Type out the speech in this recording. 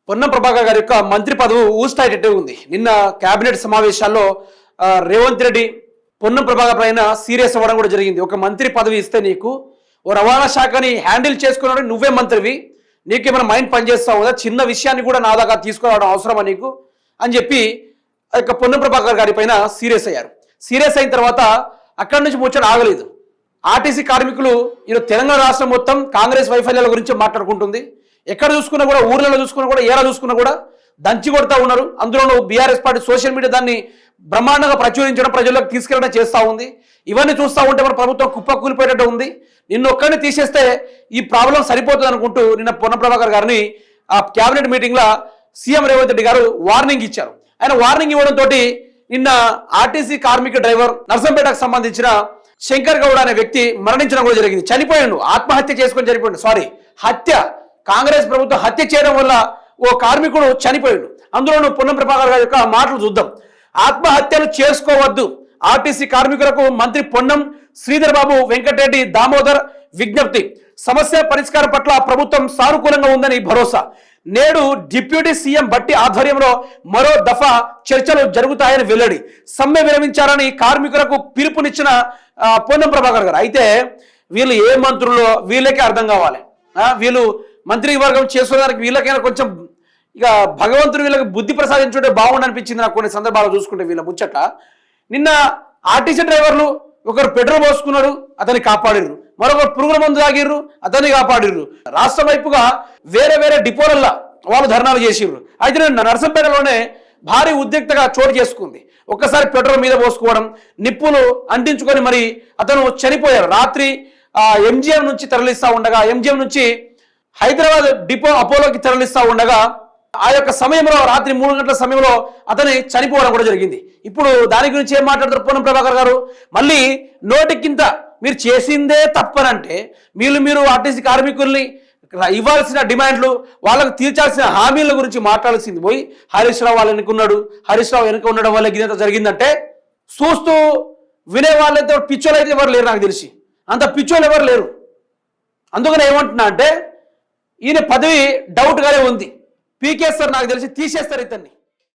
పొన్నం ప్రభాకర్ గారి యొక్క మంత్రి పదవి ఊస్తాయిటట్టే ఉంది. నిన్న కేబినెట్ సమావేశాల్లో రేవంత్ రెడ్డి పొన్నం ప్రభాకర్ పైన సీరియస్ అవ్వడం కూడా జరిగింది. ఒక మంత్రి పదవి ఇస్తే నీకు ఓ రవాణా శాఖని హ్యాండిల్ చేసుకున్నాడు, నువ్వే మంత్రివి, నీకేమైనా మైండ్ పనిచేస్తావు కదా, చిన్న విషయాన్ని కూడా నా దాకా తీసుకురావడం అవసరమా నీకు అని చెప్పి పొన్నం ప్రభాకర్ గారి పైన సీరియస్ అయ్యారు. సీరియస్ అయిన తర్వాత అక్కడి నుంచి ముచ్చట ఆగలేదు. ఆర్టీసీ కార్మికులు ఈరోజు తెలంగాణ రాష్ట్రం మొత్తం కాంగ్రెస్ వైఫల్యాల గురించి మాట్లాడుకుంటుంది. ఎక్కడ చూసుకున్నా కూడా, ఊర్లలో చూసుకున్నా కూడా, ఏలా చూసుకున్నా కూడా దంచి కొడతా ఉన్నారు. అందులో బీఆర్ఎస్ పార్టీ సోషల్ మీడియా దాన్ని బ్రహ్మాండంగా ప్రచురించడం, ప్రజల్లోకి తీసుకెళ్ళడం చేస్తూ ఉంది. ఇవన్నీ చూస్తూ ఉంటే మన ప్రభుత్వం కుప్పకూలిపోయేటట్టు ఉంది. నిన్న ఒక్కడిని తీసేస్తే ఈ ప్రాబ్లం సరిపోతుంది అనుకుంటూ నిన్న పొన్నం ప్రభాకర్ గారిని ఆ క్యాబినెట్ మీటింగ్లో సీఎం రేవంత్ రెడ్డి గారు వార్నింగ్ ఇచ్చారు. ఆయన వార్నింగ్ ఇవ్వడంతో నిన్న ఆర్టీసీ కార్మిక డ్రైవర్ నర్సంపేటకు సంబంధించిన శంకర్ గౌడ్ అనే వ్యక్తి మరణించడం కూడా జరిగింది. చనిపోయాడు, ఆత్మహత్య చేసుకొని చనిపోయాడు. సారీ, హత్య. కాంగ్రెస్ ప్రభుత్వం హత్య చేయడం వల్ల ఓ కార్మికుడు చనిపోయాడు. అందులో పొన్నం ప్రభాకర్ గారి యొక్క మాటలు చూద్దాం. ఆత్మహత్యలు చేసుకోవద్దు, ఆర్టీసీ కార్మికులకు మంత్రి పొన్నం శ్రీధర్ బాబు వెంకటరెడ్డి దామోదర్ విజ్ఞప్తి. సమస్య పరిష్కారం పట్ల ప్రభుత్వం సానుకూలంగా ఉందని భరోసా. నేడు డిప్యూటీ సీఎం బట్టి ఆధ్వర్యంలో మరో దఫా చర్చలు జరుగుతాయని వెల్లడి. సమ్మె విరమించాలని కార్మికులకు పిలుపునిచ్చిన పొన్నం ప్రభాకర్ గారు. అయితే వీళ్ళు ఏ మంత్రుల్లో వీళ్ళకే అర్థం కావాలి. వీళ్ళు మంత్రివర్గం చేసుకోవడానికి వీళ్ళకైనా కొంచెం ఇక భగవంతుడు వీళ్ళకి బుద్ధి ప్రసాదించుంటే బాగుండి అనిపించింది నాకు కొన్ని సందర్భాలు చూసుకుంటే. వీళ్ళ ముచ్చట నిన్న ఆర్టీసీ డ్రైవర్లు ఒకరు పెట్రోల్ పోసుకున్నారు, అతన్ని కాపాడిర్రు. మరొకరు పురుగుల మందు తాగిర్రు, అతన్ని కాపాడిర్రు. రాష్ట్ర వైపుగా వేరే వేరే డిపోలల్లో వాళ్ళు ధర్నాలు చేసిర్రు. అయితే నిన్న నర్సంపేటలోనే భారీ ఉద్రిక్తగా చోటు చేసుకుంది. ఒక్కసారి పెట్రోల్ మీద పోసుకోవడం, నిప్పులు అంటించుకొని మరి అతను చనిపోయారు. రాత్రి ఎంజిఎం నుంచి తరలిస్తూ ఉండగా, ఎంజిఎం నుంచి హైదరాబాద్ డిపో అపోలోకి తరలిస్తూ ఉండగా ఆ యొక్క సమయంలో రాత్రి 3 గంటల సమయంలో అతని చనిపోవడం కూడా జరిగింది. ఇప్పుడు దాని గురించి ఏం మాట్లాడతారు పొన్నం ప్రభాకర్ గారు? మళ్ళీ నోటికింత మీరు చేసిందే తప్పనంటే మీరు ఆర్టీసీ కార్మికుల్ని ఇవ్వాల్సిన డిమాండ్లు, వాళ్ళకు తీర్చాల్సిన హామీల గురించి మాట్లాడాల్సింది పోయి హరీష్ రావు వాళ్ళు ఎన్నుకున్నాడు, హరీష్ రావు వెనుక ఉండడం వల్ల ఇదంతా జరిగిందంటే చూస్తూ వినే వాళ్ళైతే పిచ్చోళ్ళు అయితే ఎవరు లేరు, నాకు తెలిసి అంత పిచ్చోళ్ళు ఎవరు లేరు. అందుకని ఏమంటున్నా అంటే ఈయన పదవి డౌట్గానే ఉంది. పీకేస్తారు, నాకు తెలిసి తీసేస్తారు ఇతన్ని.